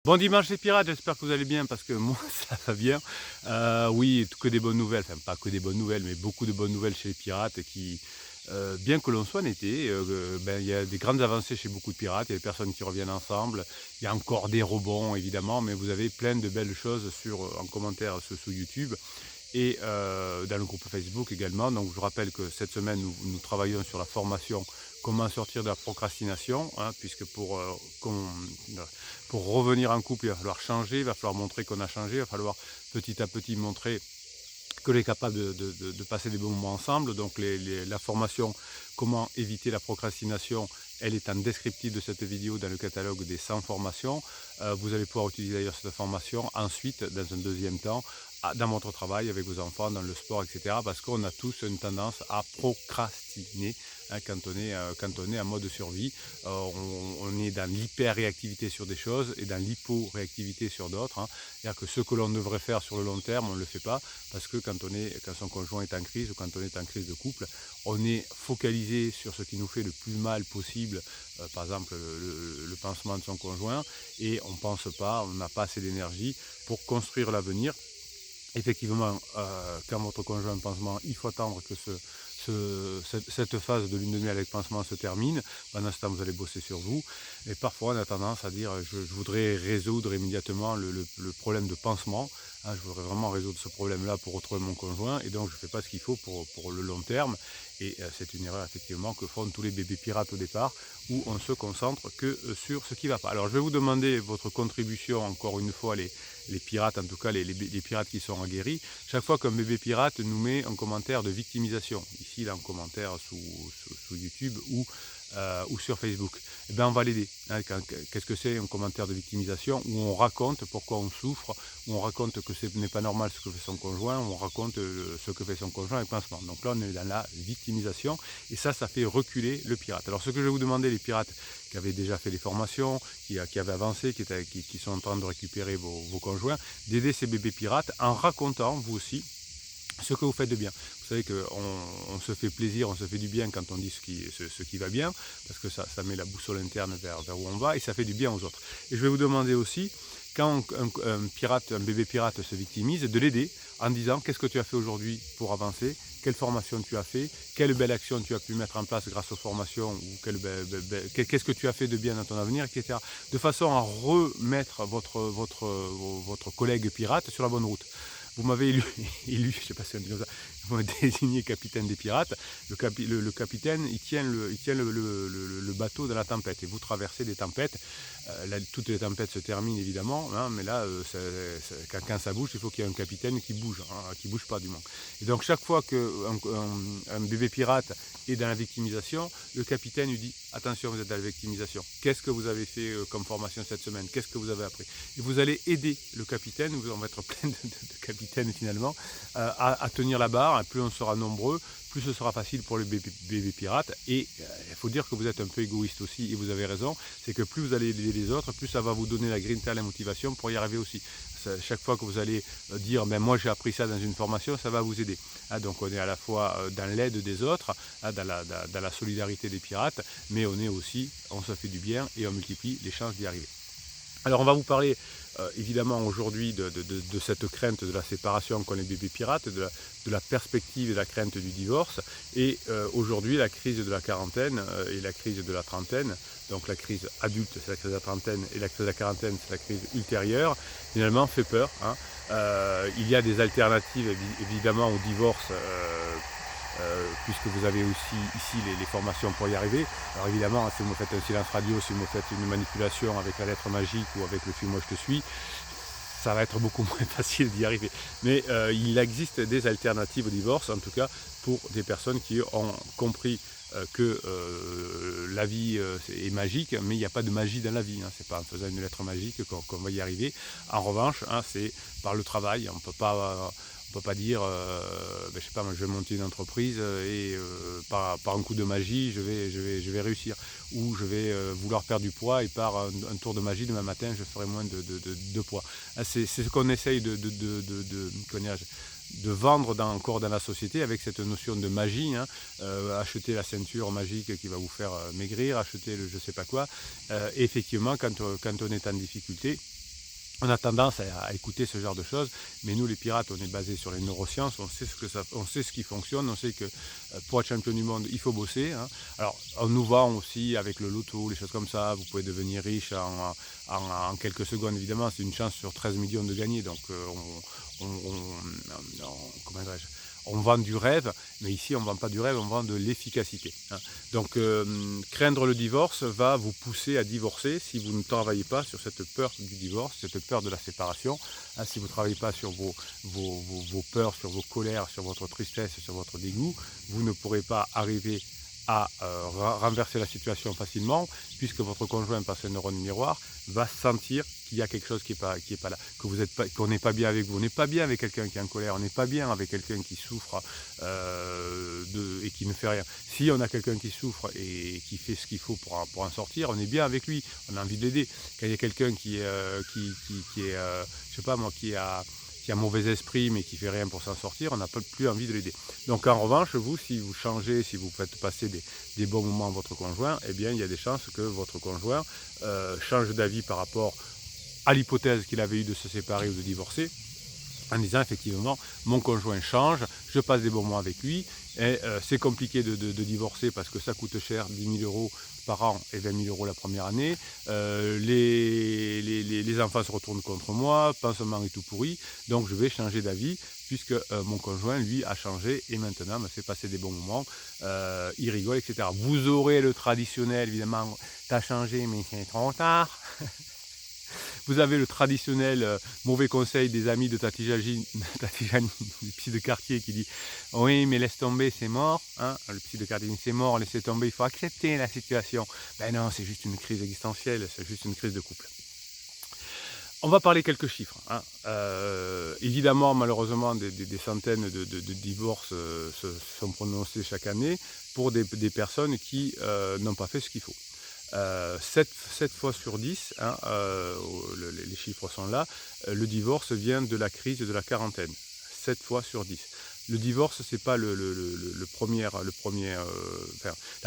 Bon dimanche les pirates, j'espère que vous allez bien parce que moi ça va bien. Oui, que des bonnes nouvelles, enfin pas que des bonnes nouvelles, mais beaucoup de bonnes nouvelles chez les pirates qui, bien que l'on soit en été, il y a des grandes avancées chez beaucoup de pirates, il y a des personnes qui reviennent ensemble, il y a encore des rebonds évidemment, mais vous avez plein de belles choses en commentaire sous YouTube et dans le groupe Facebook également. Donc je vous rappelle que cette semaine, nous travaillons sur la formation comment sortir de la procrastination, hein, puisque pour revenir en couple, il va falloir changer, il va falloir montrer qu'on a changé, il va falloir petit à petit montrer que l'on est capable de passer des bons moments ensemble. Donc la formation comment éviter la procrastination, elle est en descriptif de cette vidéo dans le catalogue des 100 formations. Vous allez pouvoir utiliser d'ailleurs cette formation ensuite, dans un deuxième temps, dans votre travail, avec vos enfants, dans le sport, etc. Parce qu'on a tous une tendance à procrastiner, hein, quand on est en mode survie. On est dans l'hyper-réactivité sur des choses et dans l'hypo-réactivité sur d'autres, hein. C'est-à-dire que ce que l'on devrait faire sur le long terme, on ne le fait pas parce que quand son conjoint est en crise ou quand on est en crise de couple, on est focalisé sur ce qui nous fait le plus mal possible, par exemple le pansement de son conjoint, et on ne pense pas, on n'a pas assez d'énergie pour construire l'avenir. Effectivement, quand votre conjoint a un pansement, il faut attendre que cette phase de lune de miel avec pansement se termine. Pendant ce temps, vous allez bosser sur vous. Et parfois, on a tendance à dire je voudrais résoudre immédiatement le problème de pansement. Hein, je voudrais vraiment résoudre ce problème-là pour retrouver mon conjoint. Et donc, je ne fais pas ce qu'il faut pour le long terme. Et c'est une erreur, effectivement, que font tous les bébés pirates au départ, où on se concentre que sur ce qui ne va pas. Alors, je vais vous demander votre contribution, encore une fois, les pirates, en tout cas les pirates qui sont aguerris, chaque fois qu'un bébé pirate nous met un commentaire de victimisation, ici là en commentaire sous YouTube ou sur Facebook, eh bien on va l'aider. Hein, qu'est-ce que c'est un commentaire de victimisation où on raconte pourquoi on souffre, où on raconte que ce n'est pas normal ce que fait son conjoint, où on raconte ce que fait son conjoint avec pansement. Donc là on est dans la victimisation et ça fait reculer le pirate. Alors ce que je vais vous demander, les pirates qui avaient déjà fait les formations, qui avaient avancé, qui sont en train de récupérer vos conjoints, d'aider ces bébés pirates en racontant, vous aussi, ce que vous faites de bien. Vous savez qu'on se fait plaisir, on se fait du bien quand on dit ce qui va bien, parce que ça met la boussole interne vers où on va, et ça fait du bien aux autres. Et je vais vous demander aussi, quand un bébé pirate se victimise, de l'aider en disant qu'est-ce que tu as fait aujourd'hui pour avancer, quelle formation tu as fait, quelle belle action tu as pu mettre en place grâce aux formations, ou qu'est-ce que tu as fait de bien dans ton avenir, etc. De façon à remettre votre collègue pirate sur la bonne route. Vous m'avez élu, je ne sais pas si on dit comme ça, vous m'avez désigné capitaine des pirates. Le capitaine, il tient le bateau dans la tempête, et vous traversez des tempêtes. Toutes les tempêtes se terminent évidemment, hein, mais là, quand ça bouge, il faut qu'il y ait un capitaine qui bouge, hein, qui ne bouge pas du moins. Et donc chaque fois qu'un bébé pirate est dans la victimisation, le capitaine lui dit « Attention, vous êtes dans la victimisation. Qu'est-ce que vous avez fait comme formation cette semaine? Qu'est-ce que vous avez appris ?» Et vous allez aider le capitaine, vous en être plein de capitaines finalement, à tenir la barre. Plus on sera nombreux, plus ce sera facile pour les bébés pirates. Et il faut dire que vous êtes un peu égoïste aussi, et vous avez raison, c'est que plus vous allez aider les autres, plus ça va vous donner la grinta, la motivation pour y arriver aussi. Chaque fois que vous allez dire ben moi j'ai appris ça dans une formation, ça va vous aider. Donc on est à la fois dans l'aide des autres, dans la solidarité des pirates, mais on est aussi, on se fait du bien et on multiplie les chances d'y arriver. Alors on va vous parler évidemment aujourd'hui de cette crainte de la séparation qu'ont les bébés pirates, de la perspective et de la crainte du divorce, et aujourd'hui la crise de la quarantaine et la crise de la trentaine. Donc la crise adulte, c'est la crise de la trentaine, et la crise de la quarantaine, c'est la crise ultérieure, finalement fait peur, hein. Il y a des alternatives évidemment au divorce, puisque vous avez aussi ici les formations pour y arriver. Alors évidemment, si vous me faites un silence radio, si vous me faites une manipulation avec la lettre magique ou avec le film Moi je te suis, ça va être beaucoup moins facile d'y arriver. Mais il existe des alternatives au divorce, en tout cas pour des personnes qui ont compris que la vie est magique, mais il n'y a pas de magie dans la vie, hein. C'est pas en faisant une lettre magique qu'on va y arriver. En revanche, hein, c'est par le travail. On ne peut pas dire, je sais pas, moi, je vais monter une entreprise et par un coup de magie, je vais réussir. Ou je vais vouloir perdre du poids et par un tour de magie, demain matin, je ferai moins de poids. C'est ce qu'on essaye de vendre encore dans la société avec cette notion de magie, hein. Acheter la ceinture magique qui va vous faire maigrir, acheter le je sais pas quoi. Et effectivement, quand on est en difficulté, On a tendance à écouter ce genre de choses, mais nous les pirates, on est basé sur les neurosciences, on sait ce qui fonctionne, on sait que pour être champion du monde, il faut bosser. Hein. Alors, on nous vend aussi avec le loto, les choses comme ça, vous pouvez devenir riche en quelques secondes, évidemment, c'est une chance sur 13 millions de gagner, donc comment dirais-je, on vend du rêve, mais ici on ne vend pas du rêve, on vend de l'efficacité. Hein. Donc craindre le divorce va vous pousser à divorcer si vous ne travaillez pas sur cette peur du divorce, cette peur de la séparation. Hein, si vous ne travaillez pas sur vos peurs, sur vos colères, sur votre tristesse, sur votre dégoût, vous ne pourrez pas arriver à renverser la situation facilement, puisque votre conjoint, par ses neurones miroirs, va sentir qu'il y a quelque chose qui est pas là, qu'on n'est pas bien avec vous. On n'est pas bien avec quelqu'un qui est en colère, on n'est pas bien avec quelqu'un qui souffre et qui ne fait rien. Si on a quelqu'un qui souffre et qui fait ce qu'il faut pour en sortir, on est bien avec lui, on a envie de l'aider. Quand il y a quelqu'un qui est, je sais pas moi, qui a mauvais esprit mais qui fait rien pour s'en sortir, on n'a plus envie de l'aider. Donc en revanche, vous, si vous changez, si vous faites passer des bons moments à votre conjoint, eh bien il y a des chances que votre conjoint change d'avis par rapport à l'hypothèse qu'il avait eu de se séparer ou de divorcer, en disant effectivement, mon conjoint change, je passe des bons mois avec lui, et c'est compliqué de divorcer parce que ça coûte cher, 10 000 euros par an et 20 000 euros la première année, les enfants se retournent contre moi, pansement est tout pourri, donc je vais changer d'avis, puisque mon conjoint, lui, a changé et maintenant me fait passer des bons moments, il rigole, etc. Vous aurez le traditionnel, évidemment, t'as changé mais c'est trop tard. Vous avez le traditionnel mauvais conseil des amis de Tati Jani, le psy de quartier qui dit « Oui, mais laisse tomber, c'est mort. Hein » Le psy de quartier dit « C'est mort, laissez tomber, il faut accepter la situation. » Ben non, c'est juste une crise existentielle, c'est juste une crise de couple. On va parler quelques chiffres. Hein. Évidemment, malheureusement, des centaines de divorces se sont prononcés chaque année pour des personnes qui n'ont pas fait ce qu'il faut. 7 fois sur 10, hein, les chiffres sont là, le divorce vient de la crise de la quarantaine. 7 fois sur 10. Le divorce, c'est pas la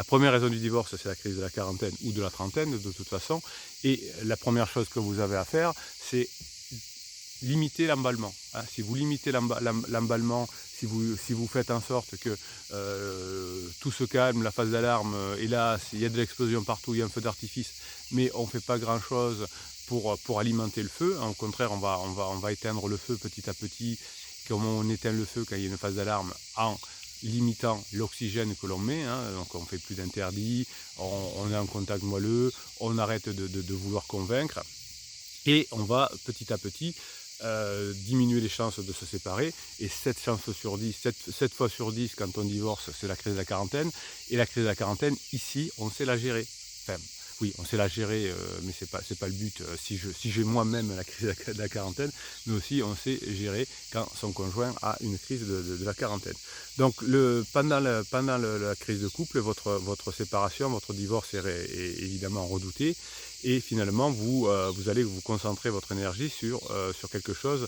première raison du divorce, c'est la crise de la quarantaine ou de la trentaine, de toute façon. Et la première chose que vous avez à faire, c'est limiter l'emballement. Hein. Si vous limitez l'emballement, si vous faites en sorte que tout se calme, la phase d'alarme est là, il y a de l'explosion partout, il y a un feu d'artifice, mais on ne fait pas grand-chose pour alimenter le feu. Au contraire, on va éteindre le feu petit à petit. Comme on éteint le feu quand il y a une phase d'alarme en limitant l'oxygène que l'on met, hein, donc on ne fait plus d'interdits, on est en contact moelleux, on arrête de vouloir convaincre, et on va petit à petit diminuer les chances de se séparer. Et 7 fois sur 10, quand on divorce, c'est la crise de la quarantaine. Et la crise de la quarantaine, ici, on sait la gérer. Enfin, oui, on sait la gérer, mais c'est pas le but. Si j'ai moi-même la crise de la quarantaine, mais aussi on sait gérer quand son conjoint a une crise de la quarantaine. Donc pendant la crise de couple, votre séparation, votre divorce est évidemment redouté. Et finalement, vous allez vous concentrer votre énergie sur quelque chose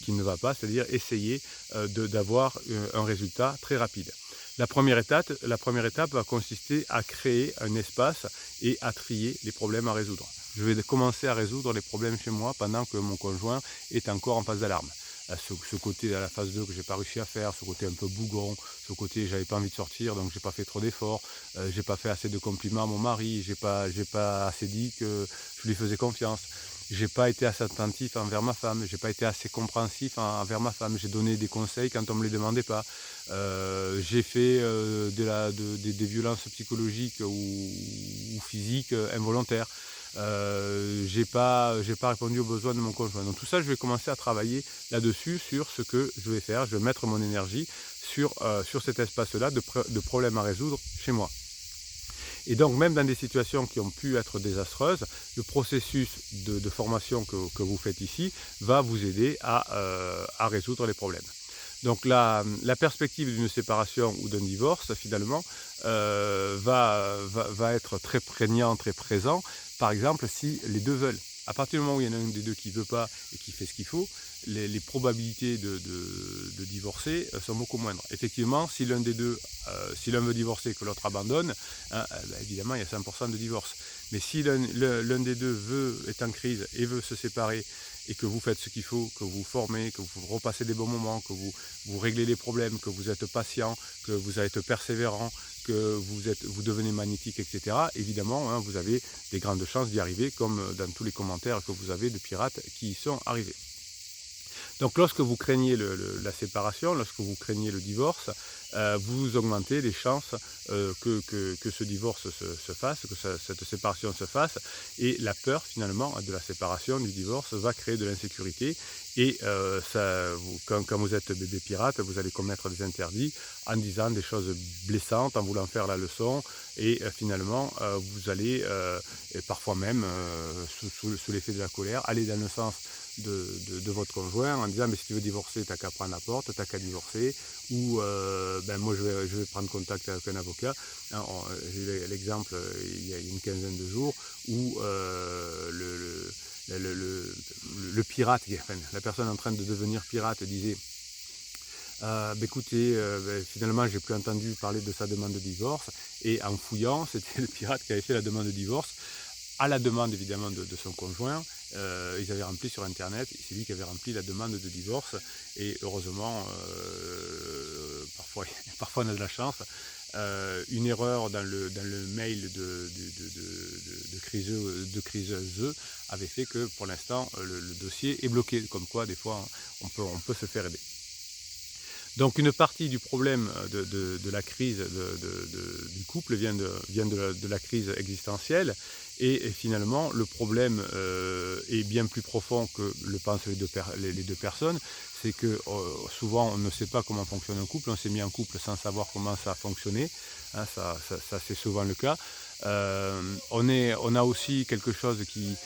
qui ne va pas, c'est-à-dire essayer d'avoir un résultat très rapide. La première étape va consister à créer un espace et à trier les problèmes à résoudre. Je vais commencer à résoudre les problèmes chez moi pendant que mon conjoint est encore en phase d'alarme. Ce côté à la phase 2 que j'ai pas réussi à faire, ce côté un peu bougon, ce côté j'avais pas envie de sortir donc j'ai pas fait trop d'efforts, j'ai pas fait assez de compliments à mon mari, j'ai pas assez dit que je lui faisais confiance, j'ai pas été assez attentif envers ma femme, j'ai pas été assez compréhensif envers ma femme, j'ai donné des conseils quand on me les demandait pas, j'ai fait des violences psychologiques ou physiques involontaires. J'ai pas répondu aux besoins de mon conjoint. Donc tout ça, je vais commencer à travailler là-dessus, sur ce que je vais faire. Je vais mettre mon énergie sur cet espace-là de problèmes à résoudre chez moi. Et donc même dans des situations qui ont pu être désastreuses, le processus de formation que vous faites ici va vous aider à résoudre les problèmes. Donc la perspective d'une séparation ou d'un divorce, finalement, va être très prégnant, très présent. Par exemple, si les deux veulent. À partir du moment où il y en a un des deux qui ne veut pas et qui fait ce qu'il faut, les probabilités de divorcer sont beaucoup moindres. Effectivement, si l'un des deux, si l'un veut divorcer et que l'autre abandonne, hein, évidemment, il y a 100% de divorce. Mais si l'un des deux est en crise et veut se séparer et que vous faites ce qu'il faut, que vous formez, que vous repassez des bons moments, que vous réglez les problèmes, que vous êtes patient, que vous êtes persévérant, que vous devenez magnétique, etc., évidemment, hein, vous avez des grandes chances d'y arriver, comme dans tous les commentaires que vous avez de pirates qui y sont arrivés. Donc lorsque vous craignez la séparation, lorsque vous craignez le divorce, vous augmentez les chances que ce divorce se fasse, que cette séparation se fasse, et la peur finalement de la séparation, du divorce, va créer de l'insécurité, et quand vous êtes bébé pirate, vous allez commettre des interdits en disant des choses blessantes, en voulant faire la leçon, et finalement vous allez, et parfois même sous l'effet de la colère, aller dans le sens de votre conjoint en disant mais si tu veux divorcer, t'as qu'à prendre la porte, t'as qu'à divorcer, ou moi je vais prendre contact avec un avocat. Hein, j'ai eu l'exemple il y a une quinzaine de jours où le pirate, enfin, la personne en train de devenir pirate disait écoutez, finalement j'ai plus entendu parler de sa demande de divorce, et en fouillant, c'était le pirate qui avait fait la demande de divorce à la demande évidemment de son conjoint. Ils avaient rempli sur internet, c'est lui qui avait rempli la demande de divorce, et heureusement, parfois on a de la chance, une erreur dans le mail de criseuse avait fait que pour l'instant le dossier est bloqué, comme quoi des fois on peut se faire aider. Donc une partie du problème de la crise du couple vient de la crise existentielle, et finalement le problème est bien plus profond que le pensent les deux personnes. C'est que souvent on ne sait pas comment fonctionne un couple, on s'est mis en couple sans savoir comment ça a fonctionné, hein, ça c'est souvent le cas. On a aussi quelque chose qui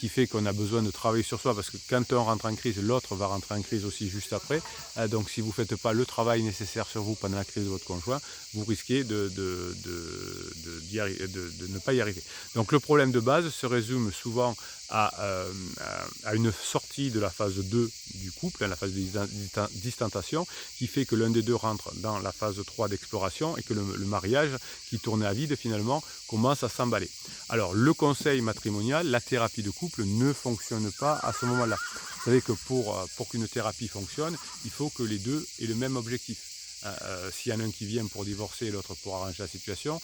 fait qu'on a besoin de travailler sur soi, parce que quand un rentre en crise, l'autre va rentrer en crise aussi juste après. Donc si vous ne faites pas le travail nécessaire sur vous pendant la crise de votre conjoint, vous risquez de ne pas y arriver. Donc le problème de base se résume souvent à une sortie de la phase 2 du couple, la phase de distantation, qui fait que l'un des deux rentre dans la phase 3 d'exploration, et que le mariage, qui tournait à vide, finalement commence à s'emballer. Alors le conseil matrimonial, la thérapie de couple ne fonctionne pas à ce moment-là. Vous savez que pour qu'une thérapie fonctionne, il faut que les deux aient le même objectif. S'il y en a un qui vient pour divorcer et l'autre pour arranger la situation,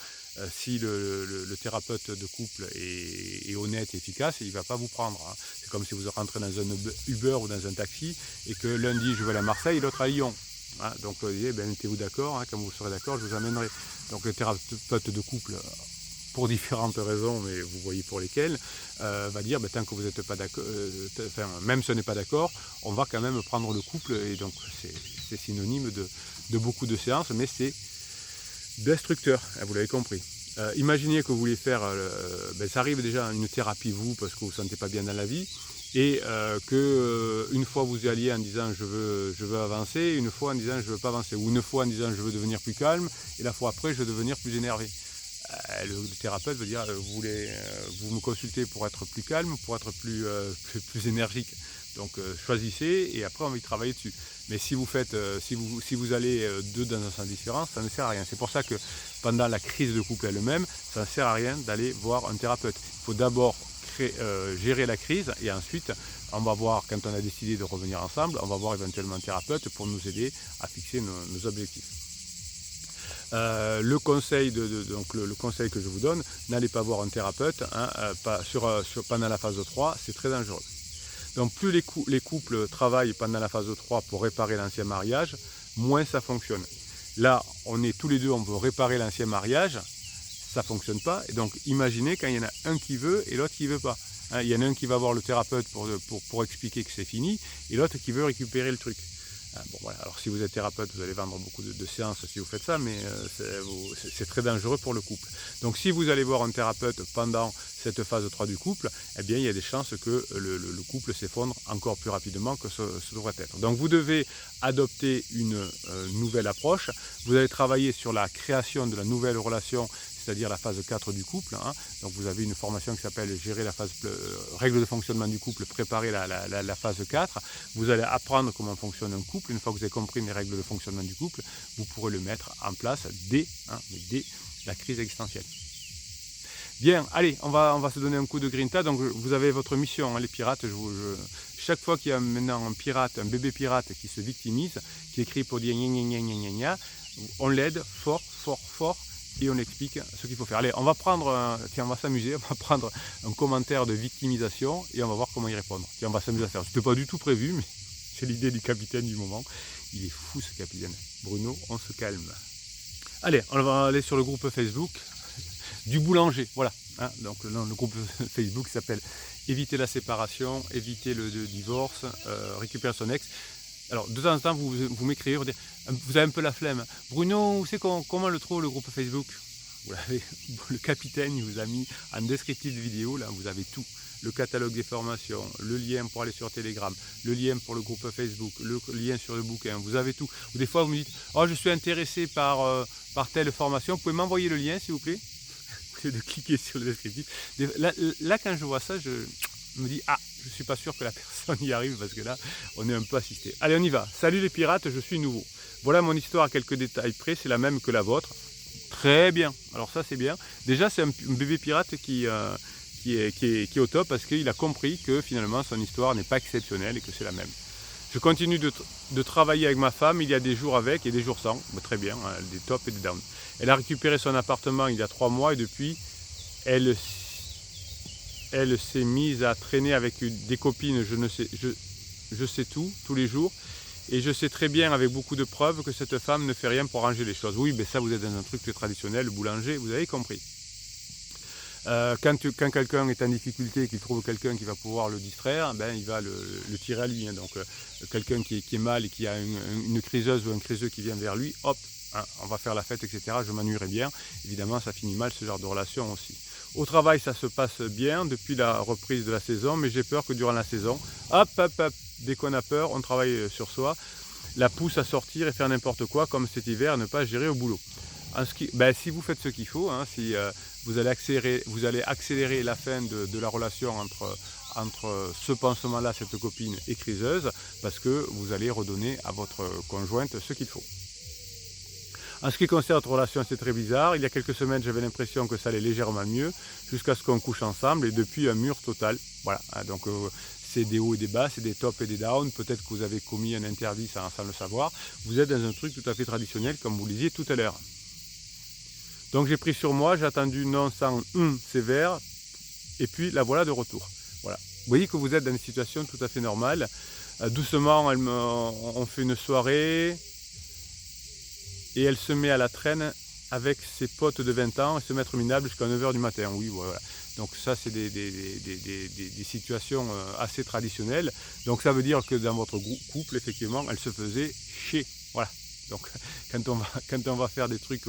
si le thérapeute de couple est honnête et efficace, il ne va pas vous prendre. Hein. C'est comme si vous rentrez dans un Uber ou dans un taxi, et que l'un dit je vais aller à Marseille et l'autre à Lyon. Hein, donc mettez-vous d'accord, hein, quand vous serez d'accord, je vous amènerai. Donc le thérapeute de couple, pour différentes raisons, mais vous voyez pour lesquelles, va dire tant que vous n'êtes pas d'accord, même si on n'est pas d'accord, on va quand même prendre le couple, et donc c'est synonyme de beaucoup de séances, mais c'est destructeur, vous l'avez compris. Imaginez que vous voulez faire, ça arrive déjà une thérapie vous, parce que vous ne vous sentez pas bien dans la vie, et une fois vous y alliez en disant je veux avancer, une fois en disant je ne veux pas avancer, ou une fois en disant je veux devenir plus calme, et la fois après je veux devenir plus énervé. Le thérapeute veut dire vous me consultez pour être plus calme, pour être plus énergique. Donc choisissez, et après on va y travailler dessus. Mais si vous allez deux dans un sens différent, ça ne sert à rien. C'est pour ça que pendant la crise de couple elle-même, ça ne sert à rien d'aller voir un thérapeute. Il faut d'abord gérer la crise, et ensuite on va voir, quand on a décidé de revenir ensemble, on va voir éventuellement un thérapeute pour nous aider à fixer nos objectifs. Le conseil le conseil que je vous donne, n'allez pas voir un thérapeute pendant la phase 3, c'est très dangereux. Donc plus les couples travaillent pendant la phase 3 pour réparer l'ancien mariage, moins ça fonctionne. Là, on est tous les deux, on veut réparer l'ancien mariage, ça ne fonctionne pas. Et donc imaginez quand il y en a un qui veut et l'autre qui ne veut pas. Hein, il y en a un qui va voir le thérapeute pour expliquer que c'est fini, et l'autre qui veut récupérer le truc. Bon, voilà. Alors si vous êtes thérapeute, vous allez vendre beaucoup de séances si vous faites ça, mais c'est très dangereux pour le couple. Donc si vous allez voir un thérapeute pendant cette phase 3 du couple, eh bien il y a des chances que le couple s'effondre encore plus rapidement que ce devrait être. Donc vous devez adopter une nouvelle approche. Vous allez travailler sur la création de la nouvelle relation, c'est-à-dire la phase 4 du couple. Hein. Donc vous avez une formation qui s'appelle gérer la phase règles de fonctionnement du couple, préparer la phase 4. Vous allez apprendre comment fonctionne un couple. Une fois que vous avez compris les règles de fonctionnement du couple, vous pourrez le mettre en place dès la crise existentielle. Bien, allez, on va se donner un coup de grinta. Donc vous avez votre mission, hein, les pirates. Chaque fois qu'il y a maintenant un pirate, un bébé pirate qui se victimise, qui écrit pour dire gna gna gna gna gna, on l'aide fort, fort, fort, et on explique ce qu'il faut faire. Allez, on va prendre, tiens, on va s'amuser, on va prendre un commentaire de victimisation et on va voir comment y répondre. Tiens, on va s'amuser à faire. C'était pas du tout prévu, mais c'est l'idée du capitaine du moment. Il est fou ce capitaine. Bruno, on se calme. Allez, on va aller sur le groupe Facebook du boulanger, voilà. Hein, donc le groupe Facebook s'appelle Éviter la séparation, éviter le divorce, récupérer son ex. Alors de temps en temps vous m'écrivez, vous avez un peu la flemme. Bruno, vous savez comment le trouve le groupe Facebook? Vous l'avez, le capitaine il vous a mis en descriptif de vidéo, là vous avez tout. Le catalogue des formations, le lien pour aller sur Telegram, le lien pour le groupe Facebook, le lien sur le bouquin, vous avez tout. Ou des fois vous me dites, oh je suis intéressé par telle formation, vous pouvez m'envoyer le lien s'il vous plaît? De cliquer sur le descriptif. Là, quand je vois ça, je me dis, ah, je suis pas sûr que la personne y arrive parce que là, on est un peu assisté. Allez, on y va. Salut les pirates, je suis nouveau. Voilà mon histoire à quelques détails près, c'est la même que la vôtre. Très bien. Alors ça, c'est bien. Déjà, c'est un bébé pirate qui est au top parce qu'il a compris que finalement, son histoire n'est pas exceptionnelle et que c'est la même. Je continue de travailler avec ma femme, il y a des jours avec et des jours sans, très bien, hein, des tops et des downs. Elle a récupéré son appartement il y a 3 mois et depuis, elle s'est mise à traîner avec des copines, je sais tout, tous les jours. Et je sais très bien, avec beaucoup de preuves, que cette femme ne fait rien pour ranger les choses. Oui, mais ça, vous êtes dans un truc traditionnel, le boulanger, vous avez compris. Quand quelqu'un est en difficulté et qu'il trouve quelqu'un qui va pouvoir le distraire, ben, il va le tirer à lui. Hein. Donc quelqu'un qui est mal et qui a une criseuse ou un criseux qui vient vers lui, hop, hein, on va faire la fête, etc. Je m'ennuierai bien. Évidemment, ça finit mal ce genre de relation aussi. Au travail, ça se passe bien depuis la reprise de la saison, mais j'ai peur que durant la saison, hop, dès qu'on a peur, on travaille sur soi, la pousse à sortir et faire n'importe quoi, comme cet hiver, et ne pas gérer au boulot. Si vous faites ce qu'il faut, hein, si vous allez accélérer la fin de la relation entre ce pansement-là, cette copine et criseuse, parce que vous allez redonner à votre conjointe ce qu'il faut. En ce qui concerne notre relation, c'est très bizarre. Il y a quelques semaines, j'avais l'impression que ça allait légèrement mieux, jusqu'à ce qu'on couche ensemble, et depuis un mur total. Voilà, donc c'est des hauts et des bas, c'est des tops et des downs. Peut-être que vous avez commis un interdit sans le savoir. Vous êtes dans un truc tout à fait traditionnel, comme vous le disiez tout à l'heure. Donc j'ai pris sur moi, j'ai attendu non sans sévère, et puis la voilà de retour. Voilà. Vous voyez que vous êtes dans une situation tout à fait normale. Doucement, on fait une soirée, et elle se met à la traîne avec ses potes de 20 ans et se mettre minable jusqu'à 9 h du matin. Oui, voilà. Donc ça, c'est des situations assez traditionnelles. Donc ça veut dire que dans votre couple, effectivement, elle se faisait chier. Voilà. Donc quand on va faire des trucs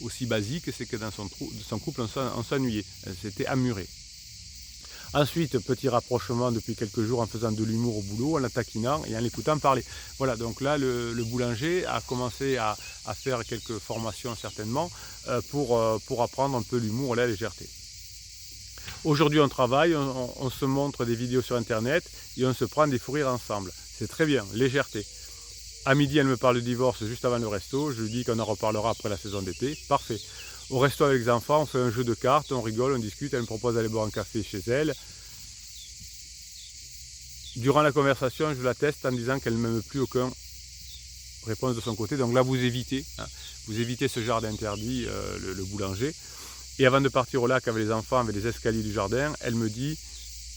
aussi basiques, c'est que dans son couple, on s'ennuyait. C'était amuré. Ensuite, petit rapprochement depuis quelques jours en faisant de l'humour au boulot, en la taquinant et en l'écoutant parler. Voilà, donc là, le boulanger a commencé à faire quelques formations certainement pour apprendre un peu l'humour et la légèreté. Aujourd'hui, on travaille, on se montre des vidéos sur Internet et on se prend des fous rires ensemble. C'est très bien, légèreté. À midi, elle me parle de divorce juste avant le resto. Je lui dis qu'on en reparlera après la saison d'été. Parfait. Au resto avec les enfants, on fait un jeu de cartes, on rigole, on discute. Elle me propose d'aller boire un café chez elle. Durant la conversation, je la teste en disant qu'elle ne m'aime plus, aucune réponse de son côté. Donc là, vous évitez ce genre d'interdit, le boulanger. Et avant de partir au lac avec les enfants, avec les escaliers du jardin, elle me dit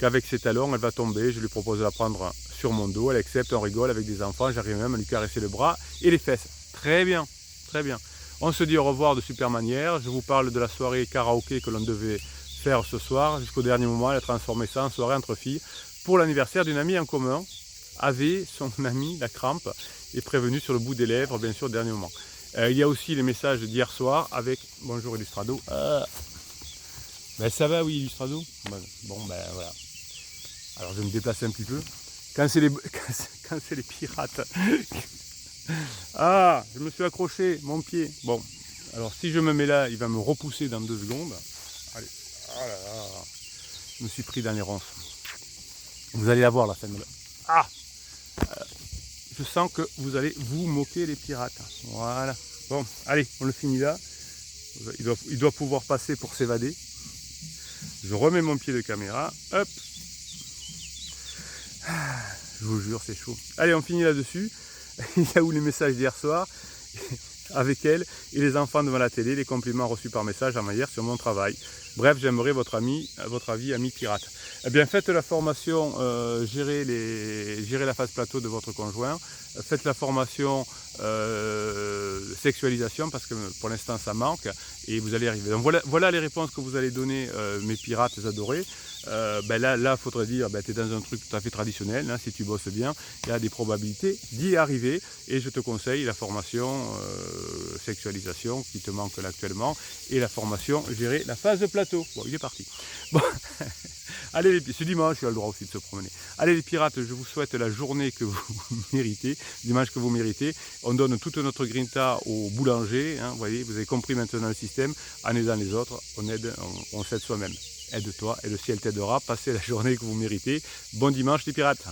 qu'avec ses talons, elle va tomber. Je lui propose de la prendre sur mon dos. Elle accepte, on rigole avec des enfants. J'arrive même à lui caresser le bras et les fesses. Très bien, très bien. On se dit au revoir de super manière. Je vous parle de la soirée karaoké que l'on devait faire ce soir. Jusqu'au dernier moment, elle a transformé ça en soirée entre filles pour l'anniversaire d'une amie en commun. Avait son amie, la crampe, est prévenue sur le bout des lèvres, bien sûr, au dernier moment. Il y a aussi les messages d'hier soir avec bonjour Illustrado. Ben ça va, oui, Illustrado. Bon, ben voilà. Alors je vais me déplacer un petit peu. Quand c'est les pirates. Ah, je me suis accroché, mon pied. Bon, alors si je me mets là, il va me repousser dans 2 secondes. Allez, oh là là. Je me suis pris dans les ronces. Vous allez la voir la scène. Ah, je sens que vous allez vous moquer les pirates. Voilà. Bon, allez, on le finit là. Il doit pouvoir passer pour s'évader. Je remets mon pied de caméra, hop. Je vous jure, c'est chaud. Allez, on finit là-dessus. Il y a où les messages d'hier soir avec elle et les enfants devant la télé, les compliments reçus par message en hier sur mon travail. Bref, j'aimerais votre avis, ami pirate. Eh bien, faites la formation, gérez la phase plateau de votre conjoint. Faites la formation sexualisation, parce que pour l'instant ça manque et vous allez arriver. Donc voilà les réponses que vous allez donner, mes pirates adorés. Là, il faudrait dire, tu es dans un truc tout à fait traditionnel, hein, si tu bosses bien, il y a des probabilités d'y arriver. Et je te conseille la formation sexualisation qui te manque là actuellement et la formation gérer la phase de plateau. Bon, il est parti. Bon. Allez, ce dimanche, il a le droit aussi de se promener. Allez les pirates, je vous souhaite la journée que vous méritez, dimanche que vous méritez. On donne toute notre grinta au boulanger, hein, vous voyez, vous avez compris maintenant le système. En aidant les autres, on s'aide soi-même. Aide-toi et le ciel t'aidera. Passez la journée que vous méritez. Bon dimanche les pirates.